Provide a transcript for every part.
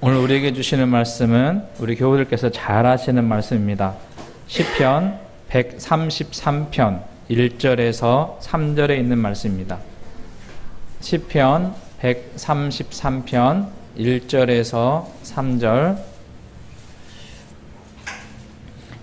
오늘 우리에게 주시는 말씀은 우리 교우들께서 잘 아시는 말씀입니다. 시편 133편 1절에서 3절에 있는 말씀입니다. 시편 133편 1절에서 3절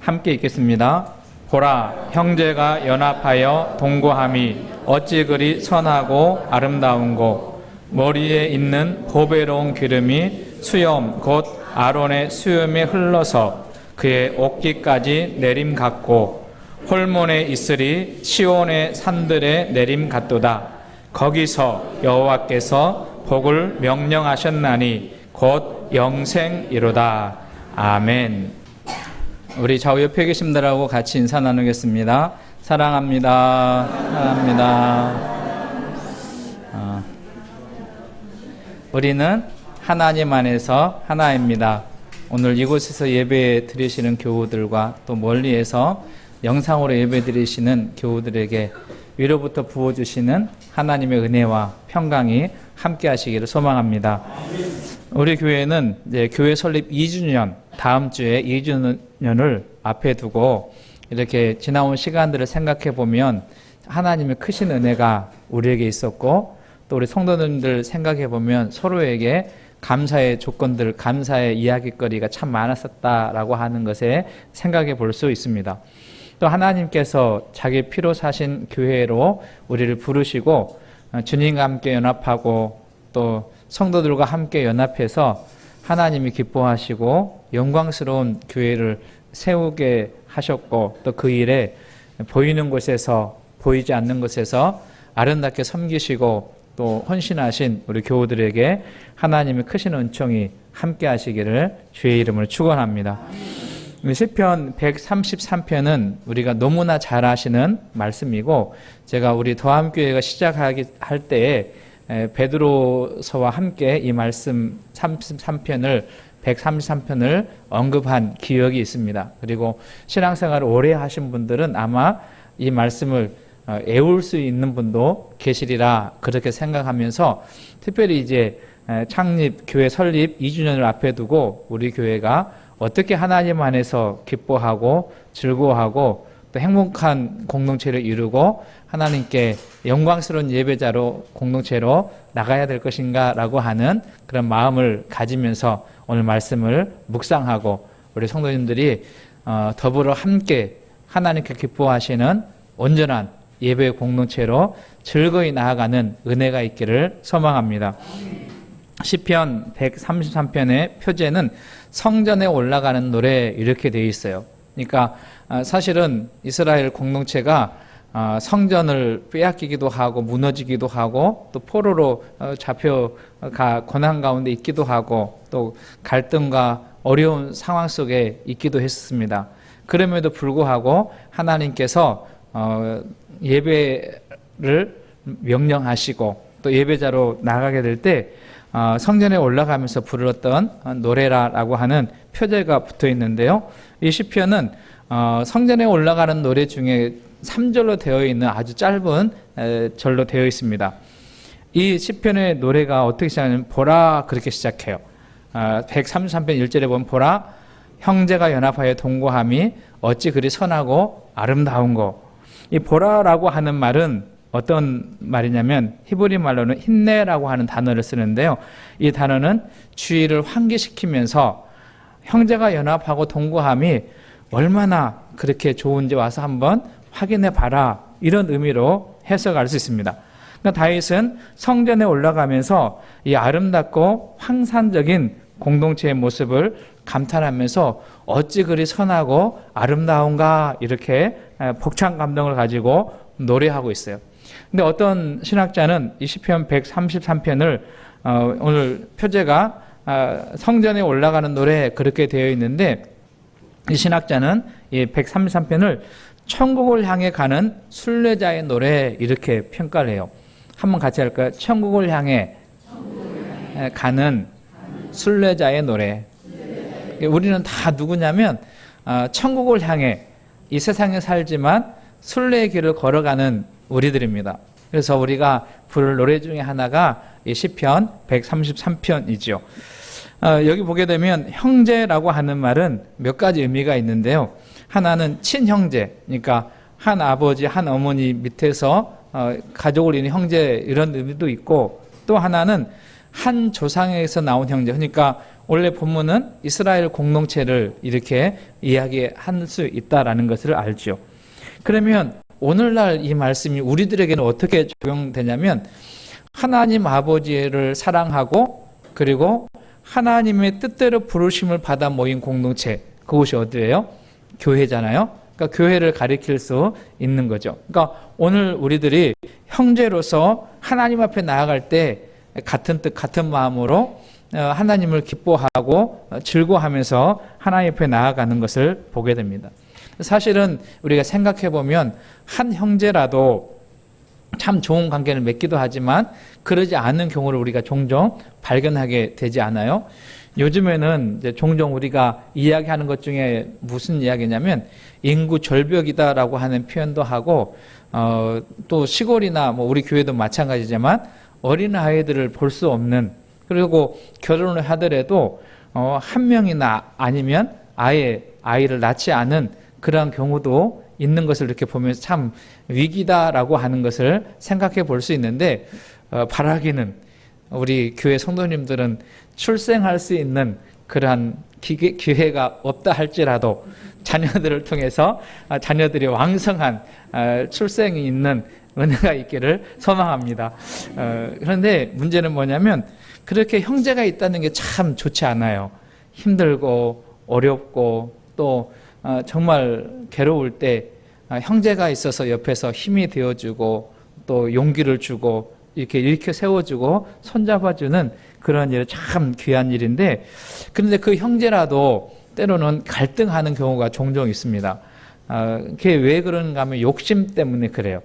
함께 읽겠습니다. 보라, 형제가 연합하여 동거함이 어찌 그리 선하고 아름다운고, 머리에 있는 보배로운 기름이 수염 곧 아론의 수염에 흘러서 그의 옷깃까지 내림 같고, 홀몬에 있으리 시온의 산들에 내림 같도다. 거기서 여호와께서 복을 명령하셨나니 곧 영생이로다. 아멘. 우리 좌우 옆에 계신 분들하고 같이 인사 나누겠습니다. 사랑합니다. 사랑합니다. 우리는 하나님 안에서 하나입니다. 오늘 이곳에서 예배 드리시는 교우들과 또 멀리에서 영상으로 예배 드리시는 교우들에게 위로부터 부어주시는 하나님의 은혜와 평강이 함께 하시기를 소망합니다. 우리 교회는 이제 교회 설립 2주년, 다음 주에 2주년을 앞에 두고 이렇게 지나온 시간들을 생각해 보면 하나님의 크신 은혜가 우리에게 있었고, 또 우리 성도님들 생각해 보면 서로에게 감사의 조건들, 감사의 이야기거리가 참 많았었다라고 하는 것에 생각해 볼 수 있습니다. 또 하나님께서 자기 피로 사신 교회로 우리를 부르시고 주님과 함께 연합하고 또 성도들과 함께 연합해서 하나님이 기뻐하시고 영광스러운 교회를 세우게 하셨고, 또 그 일에 보이는 곳에서 보이지 않는 곳에서 아름답게 섬기시고 또 헌신하신 우리 교우들에게 하나님의 크신 은총이 함께 하시기를 주의 이름으로 축원합니다. 시편 133편은 우리가 너무나 잘 아시는 말씀이고, 제가 우리 더함교회가 시작할 때에 베드로서와 함께 이 말씀 133편을 언급한 기억이 있습니다. 그리고 신앙생활을 오래 하신 분들은 아마 이 말씀을 애울 수 있는 분도 계시리라 그렇게 생각하면서, 특별히 이제 창립 교회 설립 2주년을 앞에 두고 우리 교회가 어떻게 하나님 안에서 기뻐하고 즐거워하고 또 행복한 공동체를 이루고 하나님께 영광스러운 예배자로 공동체로 나가야 될 것인가 라고 하는 그런 마음을 가지면서 오늘 말씀을 묵상하고 우리 성도님들이 더불어 함께 하나님께 기뻐하시는 온전한 예배 공동체로 즐거이 나아가는 은혜가 있기를 소망합니다. 시편 133편의 표제는 성전에 올라가는 노래 이렇게 되어 있어요. 그러니까 사실은 이스라엘 공동체가 성전을 빼앗기기도 하고 무너지기도 하고 또 포로로 잡혀가 고난 가운데 있기도 하고 또 갈등과 어려운 상황 속에 있기도 했습니다. 그럼에도 불구하고 하나님께서 예배를 명령하시고 또 예배자로 나가게 될 때 성전에 올라가면서 불렀던 노래라고 하는 표제가 붙어 있는데요. 이 시편은 성전에 올라가는 노래 중에 3절로 되어 있는 아주 짧은 절로 되어 있습니다. 이 시편의 노래가 어떻게 시작하냐면 보라 그렇게 시작해요. 133편 1절에 보면 보라, 형제가 연합하여 동거함이 어찌 그리 선하고 아름다운고. 이 보라라고 하는 말은 어떤 말이냐면 히브리 말로는 힌네라고 하는 단어를 쓰는데요. 이 단어는 주의를 환기시키면서 형제가 연합하고 동거함이 얼마나 그렇게 좋은지 와서 한번 확인해 봐라, 이런 의미로 해석할 수 있습니다. 그러니까 다윗은 성전에 올라가면서 이 아름답고 황산적인 공동체의 모습을 감탄하면서 어찌 그리 선하고 아름다운가, 이렇게 벅찬 감동을 가지고 노래하고 있어요. 근데 어떤 신학자는 이 시편 133편을 오늘 표제가 성전에 올라가는 노래 그렇게 되어 있는데, 이 신학자는 이 133편을 천국을 향해 가는 순례자의 노래 이렇게 평가를 해요. 한번 같이 할까요? 천국을 향해 가는 순례자의 노래. 우리는 다 누구냐면 천국을 향해 이 세상에 살지만 순례의 길을 걸어가는 우리들입니다. 그래서 우리가 부를 노래 중에 하나가 이 시편 133편이죠. 여기 보게 되면 형제라고 하는 말은 몇 가지 의미가 있는데요. 하나는 친형제, 그러니까 한 아버지, 한 어머니 밑에서 가족을 이루는 형제, 이런 의미도 있고, 또 하나는 한 조상에서 나온 형제, 그러니까 원래 본문은 이스라엘 공동체를 이렇게 이야기할 수 있다라는 것을 알죠. 그러면 오늘날 이 말씀이 우리들에게는 어떻게 적용되냐면, 하나님 아버지를 사랑하고 그리고 하나님의 뜻대로 부르심을 받아 모인 공동체, 그곳이 어디예요? 교회잖아요. 그러니까 교회를 가리킬 수 있는 거죠. 그러니까 오늘 우리들이 형제로서 하나님 앞에 나아갈 때 같은 뜻, 같은 마음으로 하나님을 기뻐하고 즐거워하면서 하나님 앞에 나아가는 것을 보게 됩니다. 사실은 우리가 생각해 보면 한 형제라도 참 좋은 관계를 맺기도 하지만 그러지 않은 경우를 우리가 종종 발견하게 되지 않아요? 요즘에는 이제 종종 우리가 이야기하는 것 중에 무슨 이야기냐면 인구 절벽이다라고 하는 표현도 하고, 또 시골이나 뭐 우리 교회도 마찬가지지만 어린 아이들을 볼 수 없는, 그리고 결혼을 하더라도 한 명이나 아니면 아예 아이를 낳지 않은 그런 경우도 있는 것을 이렇게 보면서 참 위기다라고 하는 것을 생각해 볼 수 있는데, 바라기는 우리 교회 성도님들은 출생할 수 있는 그러한 기회가 없다 할지라도 자녀들을 통해서 자녀들이 왕성한 출생이 있는 은혜가 있기를 소망합니다. 그런데 문제는 뭐냐면 그렇게 형제가 있다는 게 참 좋지 않아요. 힘들고 어렵고 또 정말 괴로울 때 형제가 있어서 옆에서 힘이 되어주고 또 용기를 주고 이렇게 일으켜 세워주고 손잡아주는 그런 일, 참 귀한 일인데, 그런데 그 형제라도 때로는 갈등하는 경우가 종종 있습니다. 그게 왜 그런가 하면 욕심 때문에 그래요.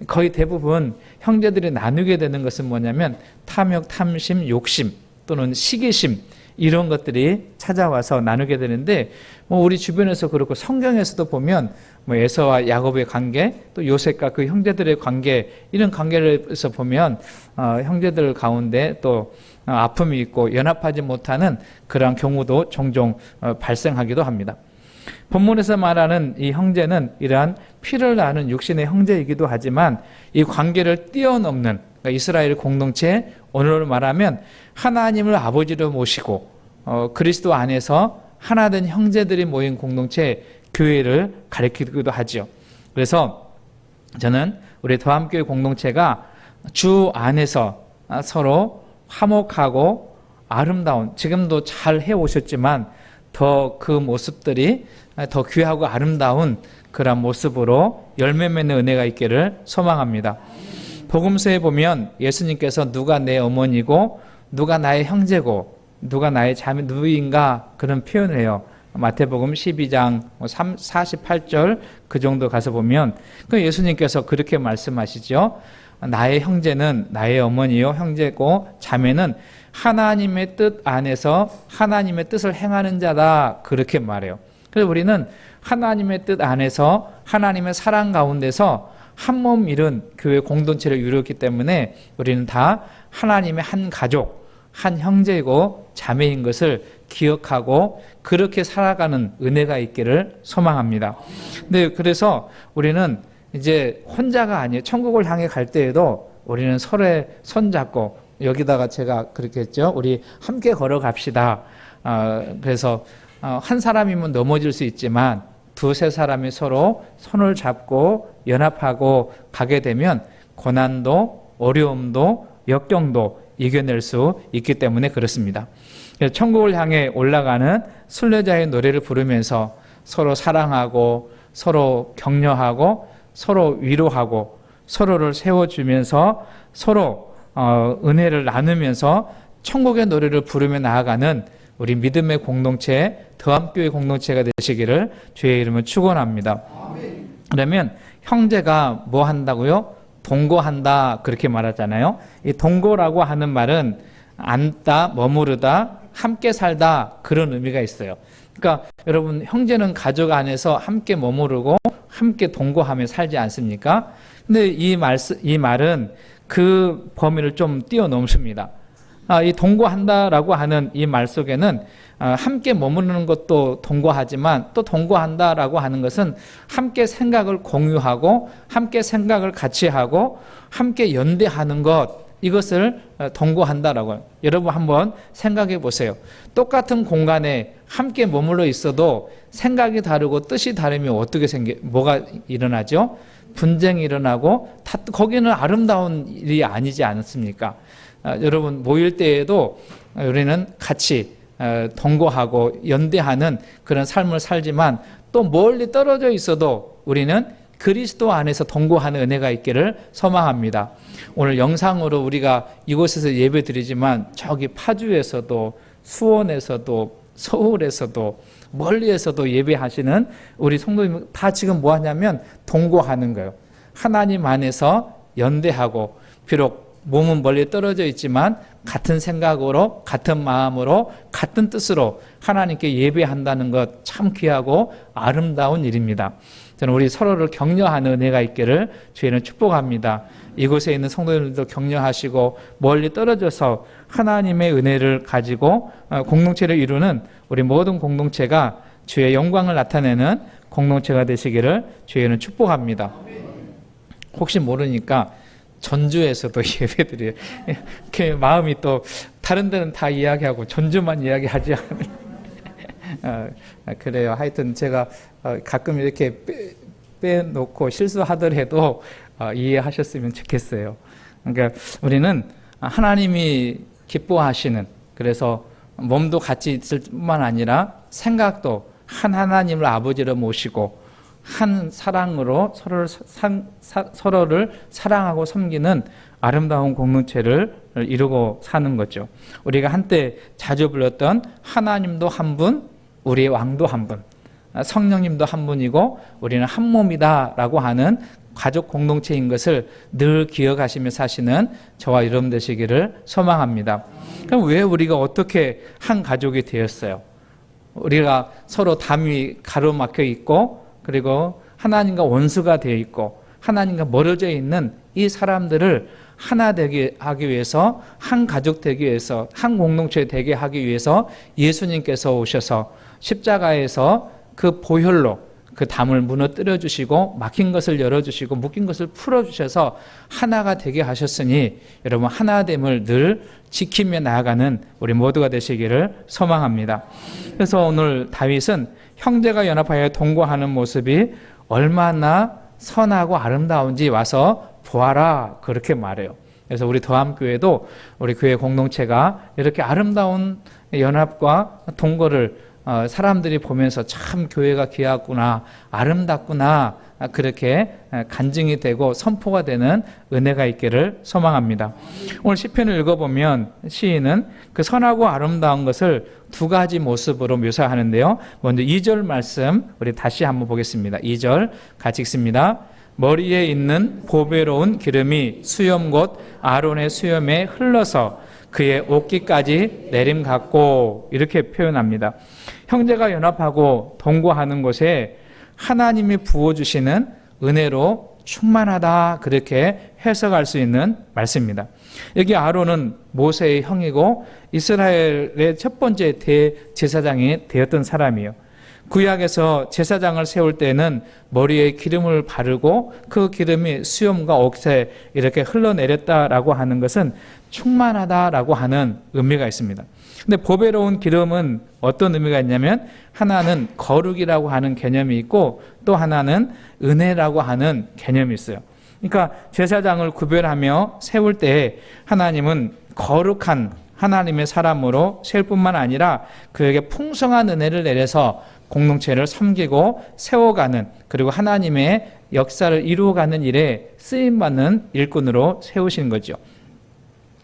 거의 대부분 형제들이 나누게 되는 것은 뭐냐면 탐욕, 탐심, 욕심 또는 시기심, 이런 것들이 찾아와서 나누게 되는데, 뭐 우리 주변에서 그렇고 성경에서도 보면 뭐 에서와 야곱의 관계, 또 요셉과 그 형제들의 관계, 이런 관계에서 보면 형제들 가운데 또 아픔이 있고 연합하지 못하는 그런 경우도 종종 발생하기도 합니다. 본문에서 말하는 이 형제는 이러한 피를 나눈 육신의 형제이기도 하지만 이 관계를 뛰어넘는, 그러니까 이스라엘 공동체, 오늘로 말하면 하나님을 아버지로 모시고 그리스도 안에서 하나된 형제들이 모인 공동체, 교회를 가리키기도 하죠. 그래서 저는 우리 더함교회 공동체가 주 안에서 서로 화목하고 아름다운, 지금도 잘 해오셨지만 더 그 모습들이 더 귀하고 아름다운 그런 모습으로 열매 맺는 은혜가 있기를 소망합니다. 복음서에 보면 예수님께서 누가 내 어머니고 누가 나의 형제고 누가 나의 자매 누구인가 그런 표현을 해요. 마태복음 12장 48절 그 정도 가서 보면 그 예수님께서 그렇게 말씀하시죠. 나의 형제는 나의 어머니요 형제고 자매는 하나님의 뜻 안에서 하나님의 뜻을 행하는 자다, 그렇게 말해요. 그래서 우리는 하나님의 뜻 안에서 하나님의 사랑 가운데서 한 몸 이룬 교회 공동체를 이루었기 때문에 우리는 다 하나님의 한 가족, 한 형제이고 자매인 것을 기억하고 그렇게 살아가는 은혜가 있기를 소망합니다. 네, 그래서 우리는 이제 혼자가 아니에요. 천국을 향해 갈 때에도 우리는 서로의 손잡고, 여기다가 제가 그렇게 했죠. 우리 함께 걸어갑시다. 그래서 한 사람이면 넘어질 수 있지만 두세 사람이 서로 손을 잡고 연합하고 가게 되면 고난도 어려움도 역경도 이겨낼 수 있기 때문에 그렇습니다. 천국을 향해 올라가는 순례자의 노래를 부르면서 서로 사랑하고 서로 격려하고 서로 위로하고 서로를 세워주면서 서로 은혜를 나누면서 천국의 노래를 부르며 나아가는 우리 믿음의 공동체, 더함교회 공동체가 되시기를 주의 이름으로 축원합니다. 그러면 형제가 뭐 한다고요? 동거한다, 그렇게 말하잖아요. 이 동거라고 하는 말은 앉다, 머무르다, 함께 살다, 그런 의미가 있어요. 그러니까 여러분, 형제는 가족 안에서 함께 머무르고 함께 동거하며 살지 않습니까? 근데 이 말은 그 범위를 좀 뛰어넘습니다. 이 동거한다라고 하는 이 말 속에는 함께 머무르는 것도 동거하지만 또 동거한다라고 하는 것은 함께 생각을 공유하고 함께 생각을 같이 하고 함께 연대하는 것, 이것을 동거한다라고 해요. 여러분 한번 생각해 보세요. 똑같은 공간에 함께 머물러 있어도 생각이 다르고 뜻이 다르면 어떻게 뭐가 일어나죠? 분쟁이 일어나고 거기는 아름다운 일이 아니지 않습니까? 여러분 모일 때에도 우리는 같이 동거하고 연대하는 그런 삶을 살지만 또 멀리 떨어져 있어도 우리는 그리스도 안에서 동거하는 은혜가 있기를 소망합니다. 오늘 영상으로 우리가 이곳에서 예배드리지만 저기 파주에서도 수원에서도 서울에서도 멀리에서도 예배하시는 우리 성도님 다 지금 뭐 하냐면 동거하는 거예요. 하나님 안에서 연대하고 비록 몸은 멀리 떨어져 있지만 같은 생각으로 같은 마음으로 같은 뜻으로 하나님께 예배한다는 것 참 귀하고 아름다운 일입니다. 저는 우리 서로를 격려하는 은혜가 있기를 주의는 축복합니다. 이곳에 있는 성도님들도 격려하시고 멀리 떨어져서 하나님의 은혜를 가지고 공동체를 이루는 우리 모든 공동체가 주의 영광을 나타내는 공동체가 되시기를 주의는 축복합니다. 혹시 모르니까 전주에서도 예배드려요. 이렇게 마음이 또 다른 데는 다 이야기하고 전주만 이야기하지 않아요. 그래요. 하여튼 제가 가끔 이렇게 빼놓고 실수하더라도 이해하셨으면 좋겠어요. 그러니까 우리는 하나님이 기뻐하시는, 그래서 몸도 같이 있을 뿐만 아니라 생각도 한 하나님을 아버지로 모시고 한 사랑으로 서로를 사랑하고 섬기는 아름다운 공동체를 이루고 사는 거죠. 우리가 한때 자주 불렀던 하나님도 한 분, 우리의 왕도 한 분, 성령님도 한 분이고 우리는 한 몸이다라고 하는 가족 공동체인 것을 늘 기억하시며 사시는 저와 여러분 되시기를 소망합니다. 그럼 왜 우리가 어떻게 한 가족이 되었어요? 우리가 서로 담이 가로막혀 있고 그리고 하나님과 원수가 되어 있고 하나님과 멀어져 있는 이 사람들을 하나 되게 하기 위해서, 한 가족 되기 위해서, 한 공동체 되게 하기 위해서 예수님께서 오셔서 십자가에서 그 보혈로 그 담을 무너뜨려 주시고 막힌 것을 열어주시고 묶인 것을 풀어주셔서 하나가 되게 하셨으니 여러분 하나됨을 늘 지키며 나아가는 우리 모두가 되시기를 소망합니다. 그래서 오늘 다윗은 형제가 연합하여 동거하는 모습이 얼마나 선하고 아름다운지 와서 보아라, 그렇게 말해요. 그래서 우리 더함교회도 우리 교회 공동체가 이렇게 아름다운 연합과 동거를 사람들이 보면서 참 교회가 귀하구나, 아름답구나, 그렇게 간증이 되고 선포가 되는 은혜가 있기를 소망합니다. 오늘 시편을 읽어보면 시인은 그 선하고 아름다운 것을 두 가지 모습으로 묘사하는데요. 먼저 2절 말씀 우리 다시 한번 보겠습니다. 2절 같이 읽습니다. 머리에 있는 보배로운 기름이 수염 곧 아론의 수염에 흘러서 그의 옷깃까지 내림 같고, 이렇게 표현합니다. 형제가 연합하고 동거하는 곳에 하나님이 부어주시는 은혜로 충만하다, 그렇게 해석할 수 있는 말씀입니다. 여기 아론은 모세의 형이고 이스라엘의 첫 번째 대제사장이 되었던 사람이에요. 구약에서 제사장을 세울 때는 머리에 기름을 바르고 그 기름이 수염과 옷에 이렇게 흘러내렸다라고 하는 것은 충만하다라고 하는 의미가 있습니다. 근데 보배로운 기름은 어떤 의미가 있냐면 하나는 거룩이라고 하는 개념이 있고 또 하나는 은혜라고 하는 개념이 있어요. 그러니까 제사장을 구별하며 세울 때 하나님은 거룩한 하나님의 사람으로 세울 뿐만 아니라 그에게 풍성한 은혜를 내려서 공동체를 섬기고 세워가는, 그리고 하나님의 역사를 이루어가는 일에 쓰임받는 일꾼으로 세우신 거죠.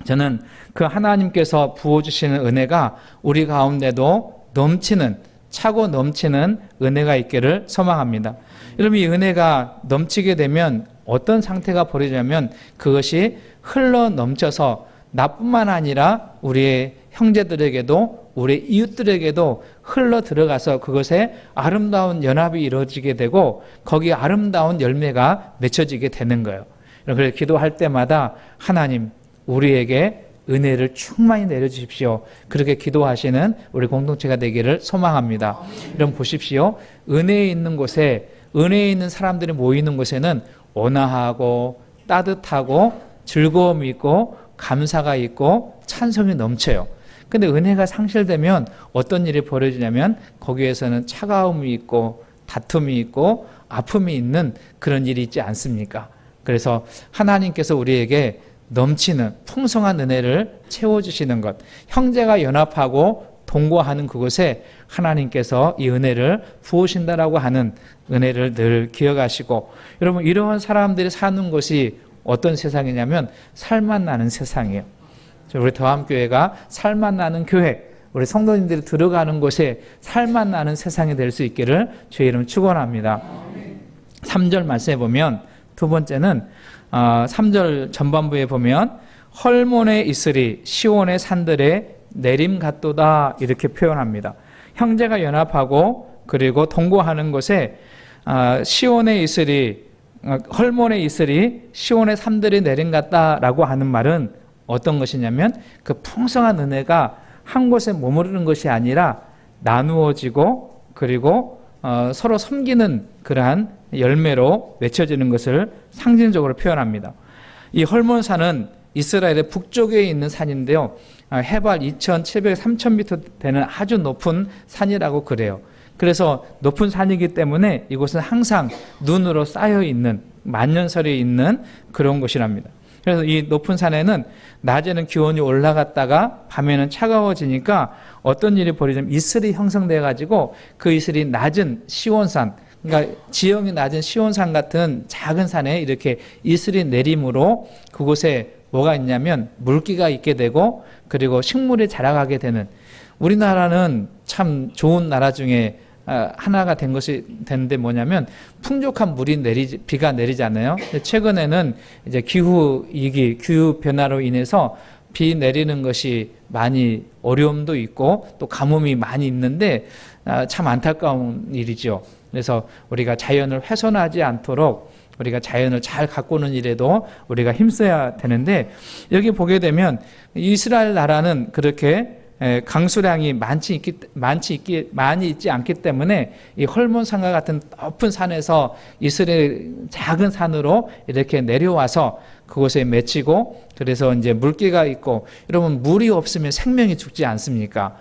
저는 그 하나님께서 부어주시는 은혜가 우리 가운데도 넘치는, 차고 넘치는 은혜가 있기를 소망합니다. 여러분, 이 은혜가 넘치게 되면 어떤 상태가 벌어지냐면 그것이 흘러 넘쳐서 나뿐만 아니라 우리의 형제들에게도 우리 이웃들에게도 흘러 들어가서 그것에 아름다운 연합이 이루어지게 되고 거기에 아름다운 열매가 맺혀지게 되는 거예요. 그래서 기도할 때마다 하나님, 우리에게 은혜를 충만히 내려주십시오. 그렇게 기도하시는 우리 공동체가 되기를 소망합니다. 여러분 보십시오. 은혜에 있는 곳에, 은혜에 있는 사람들이 모이는 곳에는 온화하고 따뜻하고 즐거움이 있고 감사가 있고 찬송이 넘쳐요. 근데 은혜가 상실되면 어떤 일이 벌어지냐면 거기에서는 차가움이 있고 다툼이 있고 아픔이 있는 그런 일이 있지 않습니까? 그래서 하나님께서 우리에게 넘치는 풍성한 은혜를 채워주시는 것, 형제가 연합하고 동거하는 그곳에 하나님께서 이 은혜를 부으신다라고 하는 은혜를 늘 기억하시고, 여러분 이러한 사람들이 사는 곳이 어떤 세상이냐면 살맛 나는 세상이에요. 우리 더함교회가 살맛 나는 교회, 우리 성도님들이 들어가는 곳에 살맛 나는 세상이 될 수 있기를 주의 이름 축원합니다. 3절 말씀에 보면, 두 번째는 3절 전반부에 보면 헐몬에 있으리 시온의 산들에 내림 같도다 이렇게 표현합니다. 형제가 연합하고 그리고 동거하는 곳에 시온에 있으리, 헐몬에 있으리 시온의 산들이 내림 같다라고 하는 말은 어떤 것이냐면 그 풍성한 은혜가 한 곳에 머무르는 것이 아니라 나누어지고 그리고 서로 섬기는 그러한 열매로 맺혀지는 것을 상징적으로 표현합니다. 이 헐몬산은 이스라엘의 북쪽에 있는 산인데요. 해발 2,700, 3,000m 되는 아주 높은 산이라고 그래요. 그래서 높은 산이기 때문에 이곳은 항상 눈으로 쌓여 있는, 만년설이 있는 그런 곳이랍니다. 그래서 이 높은 산에는 낮에는 기온이 올라갔다가 밤에는 차가워지니까 어떤 일이 벌어지면 이슬이 형성돼 가지고 그 이슬이 낮은 시온산, 그러니까 지형이 낮은 시온산 같은 작은 산에 이렇게 이슬이 내림으로 그곳에 뭐가 있냐면 물기가 있게 되고 그리고 식물이 자라가게 되는, 우리나라는 참 좋은 나라 중에 하나가 된 것이 되는데 뭐냐면 풍족한 비가 내리잖아요. 최근에는 이제 기후위기, 기후 변화로 인해서 비 내리는 것이 많이 어려움도 있고 또 가뭄이 많이 있는데 참 안타까운 일이죠. 그래서 우리가 자연을 훼손하지 않도록 우리가 자연을 잘 가꾸는 일에도 우리가 힘써야 되는데, 여기 보게 되면 이스라엘 나라는 그렇게 강수량이 많이 있지 않기 때문에 이 헐몬산과 같은 높은 산에서 이스라엘 작은 산으로 이렇게 내려와서 그곳에 맺히고, 그래서 이제 물기가 있고, 여러분 물이 없으면 생명이 죽지 않습니까?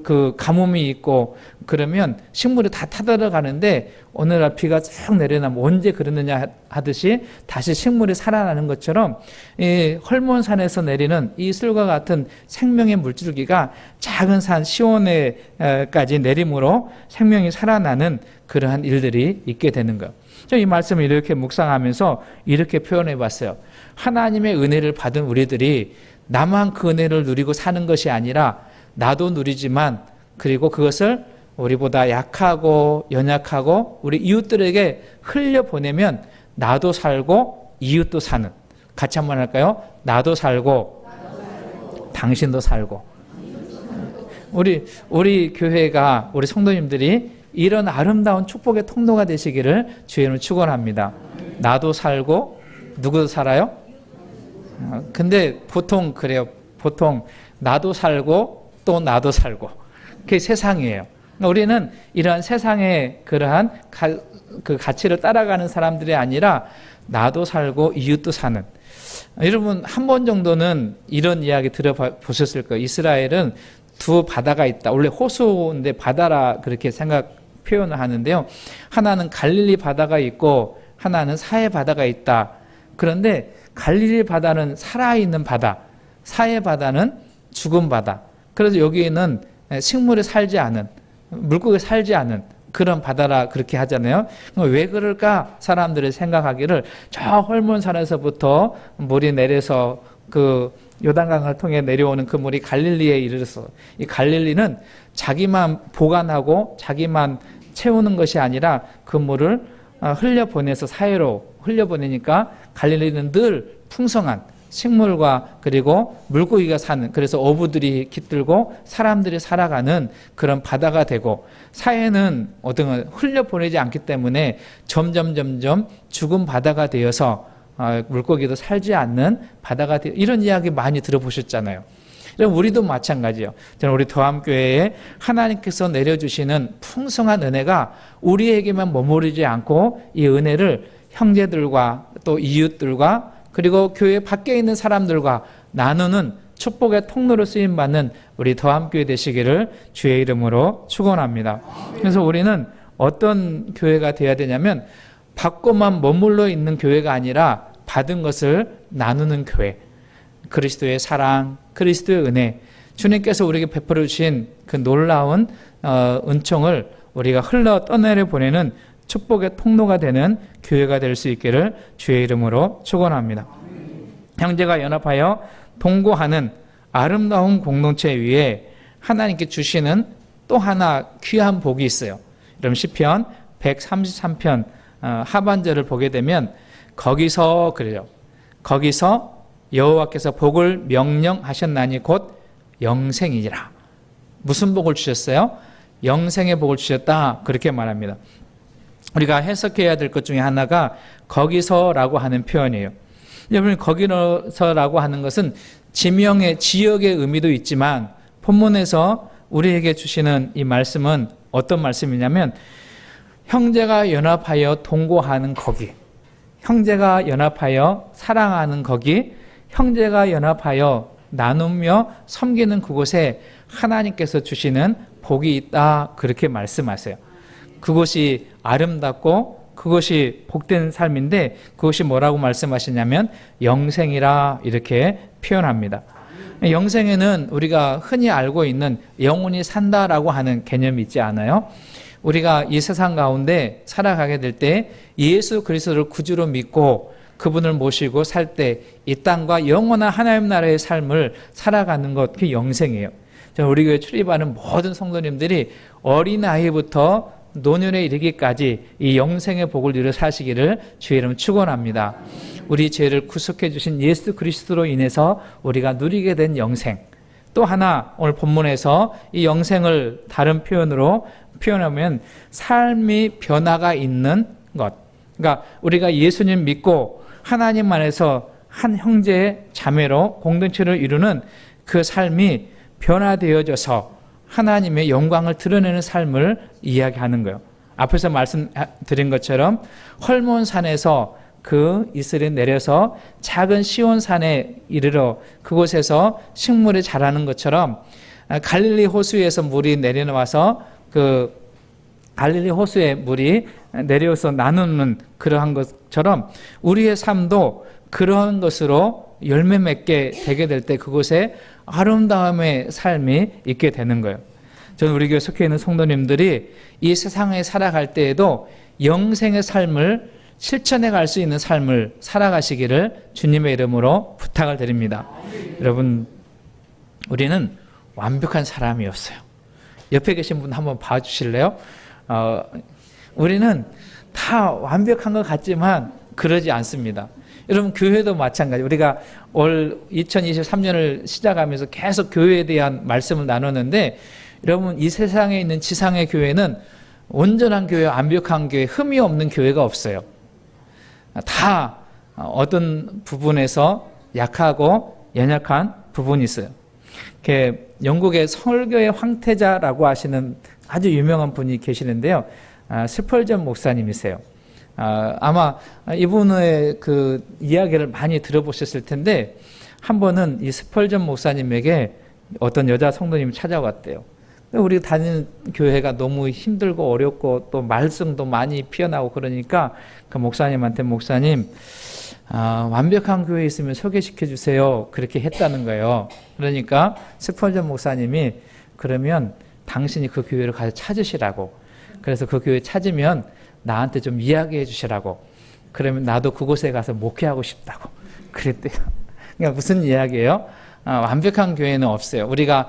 그 가뭄이 있고 그러면 식물이 다 타들어가는데 오늘날 비가 쭉 내려나면 언제 그러느냐 하듯이 다시 식물이 살아나는 것처럼 이 헐몬산에서 내리는 이 이슬과 같은 생명의 물줄기가 작은 산 시온에까지 내림으로 생명이 살아나는 그러한 일들이 있게 되는 것. 이 말씀을 이렇게 묵상하면서 이렇게 표현해 봤어요. 하나님의 은혜를 받은 우리들이 나만 그 은혜를 누리고 사는 것이 아니라 나도 누리지만 그리고 그것을 우리보다 약하고 연약하고 우리 이웃들에게 흘려보내면 나도 살고 이웃도 사는, 같이 한번 할까요? 나도 살고 당신도 살고. 우리 교회가, 우리 성도님들이 이런 아름다운 축복의 통로가 되시기를 주님을 축원합니다. 나도 살고 누구도 살아요? 근데 보통 그래요. 보통 나도 살고 또 나도 살고, 그게 세상이에요. 우리는 이러한 세상의 그러한 그 가치를 따라가는 사람들이 아니라 나도 살고 이웃도 사는. 여러분 한 번 정도는 이런 이야기 들어보셨을 거예요. 이스라엘은 두 바다가 있다. 원래 호수인데 바다라 그렇게 표현을 하는데요. 하나는 갈릴리 바다가 있고 하나는 사해 바다가 있다. 그런데 갈릴리 바다는 살아있는 바다, 사해 바다는 죽은 바다. 그래서 여기에는 식물이 살지 않은, 물고기 살지 않은 그런 바다라 그렇게 하잖아요. 왜 그럴까? 사람들이 생각하기를 저 헐몬산에서부터 물이 내려서 그 요단강을 통해 내려오는 그 물이 갈릴리에 이르러서, 이 갈릴리는 자기만 보관하고 자기만 채우는 것이 아니라 그 물을 흘려보내서 사해로 흘려보내니까 갈릴리는 늘 풍성한 식물과 그리고 물고기가 사는, 그래서 어부들이 깃들고 사람들이 살아가는 그런 바다가 되고, 사해는 어떤 흘려보내지 않기 때문에 점점 죽은 바다가 되어서 물고기도 살지 않는 바다가 이런 이야기 많이 들어보셨잖아요. 우리도 마찬가지예요. 저는 우리 더함교회에 하나님께서 내려주시는 풍성한 은혜가 우리에게만 머무르지 않고 이 은혜를 형제들과 또 이웃들과 그리고 교회 밖에 있는 사람들과 나누는 축복의 통로로 쓰임받는 우리 더함교회 되시기를 주의 이름으로 축원합니다. 그래서 우리는 어떤 교회가 되어야 되냐면 받고만 머물러 있는 교회가 아니라 받은 것을 나누는 교회. 그리스도의 사랑, 그리스도의 은혜, 주님께서 우리에게 베풀어 주신 그 놀라운 은총을 우리가 흘러 떠내려 보내는 축복의 통로가 되는 교회가 될 수 있기를 주의 이름으로 축원합니다. 형제가 연합하여 동거하는 아름다운 공동체 위에 하나님께 주시는 또 하나 귀한 복이 있어요. 여러분 시편 133편 하반절을 보게 되면 거기서 그래요. 거기서 여호와께서 복을 명령하셨나니 곧 영생이니라. 무슨 복을 주셨어요? 영생의 복을 주셨다. 그렇게 말합니다. 우리가 해석해야 될 것 중에 하나가 거기서라고 하는 표현이에요. 여러분 거기서라고 하는 것은 지명의 지역의 의미도 있지만 본문에서 우리에게 주시는 이 말씀은 어떤 말씀이냐면 형제가 연합하여 동거하는 거기, 형제가 연합하여 사랑하는 거기, 형제가 연합하여 나누며 섬기는 그곳에 하나님께서 주시는 복이 있다. 그렇게 말씀하세요. 그것이 아름답고 그것이 복된 삶인데 그것이 뭐라고 말씀하시냐면 영생이라 이렇게 표현합니다. 영생에는 우리가 흔히 알고 있는 영원히 산다라고 하는 개념이 있지 않아요? 우리가 이 세상 가운데 살아가게 될 때 예수 그리스도를 구주로 믿고 그분을 모시고 살 때 이 땅과 영원한 하나님 나라의 삶을 살아가는 것, 그게 영생이에요. 우리 교회 출입하는 모든 성도님들이 어린아이부터 노년에 이르기까지 이 영생의 복을 누려 사시기를 주의 이름으로 축원합니다. 우리 죄를 구속해 주신 예수 그리스도로 인해서 우리가 누리게 된 영생. 또 하나 오늘 본문에서 이 영생을 다른 표현으로 표현하면 삶이 변화가 있는 것. 그러니까 우리가 예수님 믿고 하나님 안에서 한 형제의 자매로 공동체를 이루는 그 삶이 변화되어져서 하나님의 영광을 드러내는 삶을 이야기하는 거예요. 앞에서 말씀드린 것처럼 헐몬산에서 그 이스라엘 내려서 작은 시온산에 이르러 그곳에서 식물이 자라는 것처럼 갈릴리 호수에서 물이 내려와서 그 갈릴리 호수에 물이 내려서 나누는 그러한 것처럼 우리의 삶도 그러한 것으로 열매 맺게 되게 될 때 그곳에 아름다움의 삶이 있게 되는 거예요. 저는 우리 교회 속해 있는 성도님들이 이 세상에 살아갈 때에도 영생의 삶을 실천해 갈 수 있는 삶을 살아가시기를 주님의 이름으로 부탁을 드립니다. 여러분, 우리는 완벽한 사람이 없어요. 옆에 계신 분 한번 봐주실래요? 우리는 다 완벽한 것 같지만 그러지 않습니다. 여러분 교회도 마찬가지. 우리가 올 2023년을 시작하면서 계속 교회에 대한 말씀을 나누는데 여러분 이 세상에 있는 지상의 교회는 온전한 교회, 완벽한 교회, 흠이 없는 교회가 없어요. 다 어떤 부분에서 약하고 연약한 부분이 있어요. 영국의 설교의 황태자라고 하시는 아주 유명한 분이 계시는데요. 스펄전 목사님이세요. 아마 이분의 그 이야기를 많이 들어보셨을 텐데 한 번은 이 스펄전 목사님에게 어떤 여자 성도님이 찾아왔대요. 우리 다니는 교회가 너무 힘들고 어렵고 또 말썽도 많이 피어나고 그러니까 그 목사님한테 목사님 완벽한 교회 있으면 소개시켜 주세요. 그렇게 했다는 거예요. 그러니까 스펄전 목사님이 그러면 당신이 그 교회를 가서 찾으시라고. 그래서 그 교회 찾으면 나한테 좀 이야기해 주시라고. 그러면 나도 그곳에 가서 목회하고 싶다고. 그랬대요. 그러니까 무슨 이야기예요? 완벽한 교회는 없어요. 우리가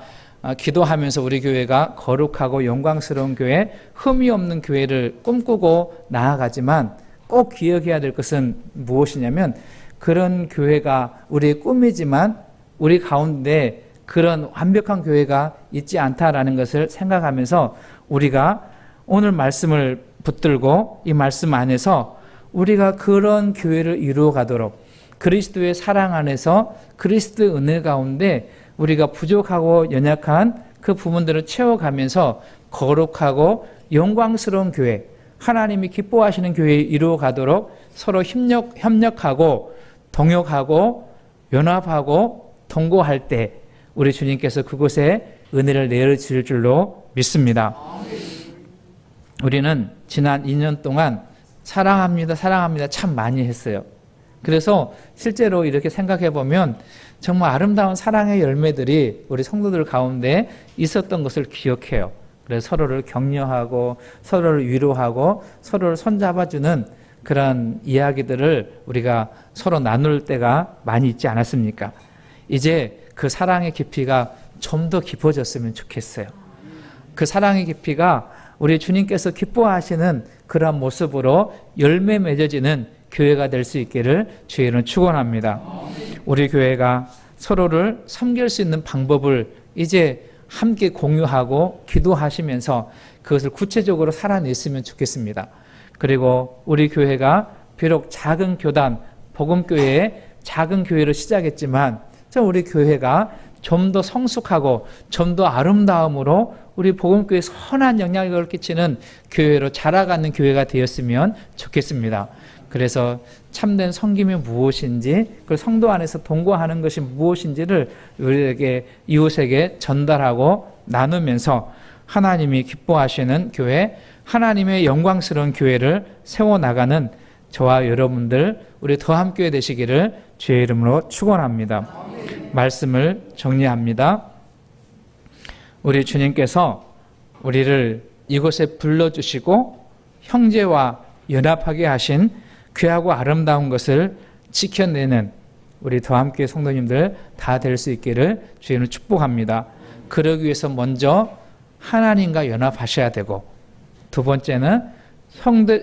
기도하면서 우리 교회가 거룩하고 영광스러운 교회, 흠이 없는 교회를 꿈꾸고 나아가지만 꼭 기억해야 될 것은 무엇이냐면 그런 교회가 우리의 꿈이지만 우리 가운데 그런 완벽한 교회가 있지 않다라는 것을 생각하면서 우리가 오늘 말씀을 붙들고 이 말씀 안에서 우리가 그런 교회를 이루어 가도록 그리스도의 사랑 안에서 그리스도의 은혜 가운데 우리가 부족하고 연약한 그 부분들을 채워가면서 거룩하고 영광스러운 교회, 하나님이 기뻐하시는 교회에 이루어 가도록 서로 협력하고 동역하고 연합하고 동거할 때 우리 주님께서 그곳에 은혜를 내려주실 줄로 믿습니다. 우리는 지난 2년 동안 사랑합니다, 사랑합니다 참 많이 했어요. 그래서 실제로 이렇게 생각해 보면 정말 아름다운 사랑의 열매들이 우리 성도들 가운데 있었던 것을 기억해요. 그래서 서로를 격려하고 서로를 위로하고 서로를 손잡아주는 그런 이야기들을 우리가 서로 나눌 때가 많이 있지 않았습니까? 이제 그 사랑의 깊이가 좀 더 깊어졌으면 좋겠어요. 그 사랑의 깊이가 우리 주님께서 기뻐하시는 그런 모습으로 열매 맺어지는 교회가 될 수 있기를 주의 이름으로 축원합니다. 우리 교회가 서로를 섬길 수 있는 방법을 이제 함께 공유하고 기도하시면서 그것을 구체적으로 살아냈으면 좋겠습니다. 그리고 우리 교회가 비록 작은 교단, 복음교회의 작은 교회로 시작했지만 우리 교회가 좀 더 성숙하고 좀 더 아름다움으로 우리 복음교회에 선한 영향력을 끼치는 교회로 자라가는 교회가 되었으면 좋겠습니다. 그래서 참된 섬김이 무엇인지, 그 성도 안에서 동거하는 것이 무엇인지를 우리에게 이웃에게 전달하고 나누면서 하나님이 기뻐하시는 교회, 하나님의 영광스러운 교회를 세워나가는 저와 여러분들 우리 더함교회 되시기를 주의 이름으로 축원합니다. 말씀을 정리합니다. 우리 주님께서 우리를 이곳에 불러주시고 형제와 연합하게 하신 귀하고 아름다운 것을 지켜내는 우리 더함교회 성도님들 다 될 수 있기를 주님을 축복합니다. 그러기 위해서 먼저 하나님과 연합하셔야 되고, 두 번째는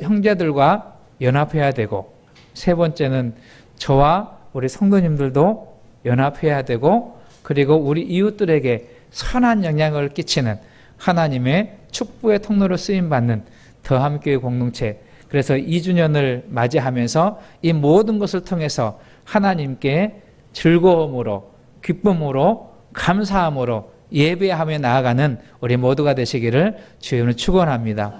형제들과 연합해야 되고, 세 번째는 저와 우리 성도님들도 연합해야 되고, 그리고 우리 이웃들에게 선한 영향을 끼치는 하나님의 축복의 통로로 쓰임받는 더함교회 공동체, 그래서 2주년을 맞이하면서 이 모든 것을 통해서 하나님께 즐거움으로, 기쁨으로, 감사함으로 예배하며 나아가는 우리 모두가 되시기를 주님을 축원합니다.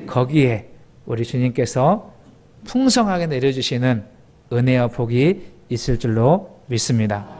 거기에 우리 주님께서 풍성하게 내려주시는 은혜와 복이 있을 줄로 믿습니다.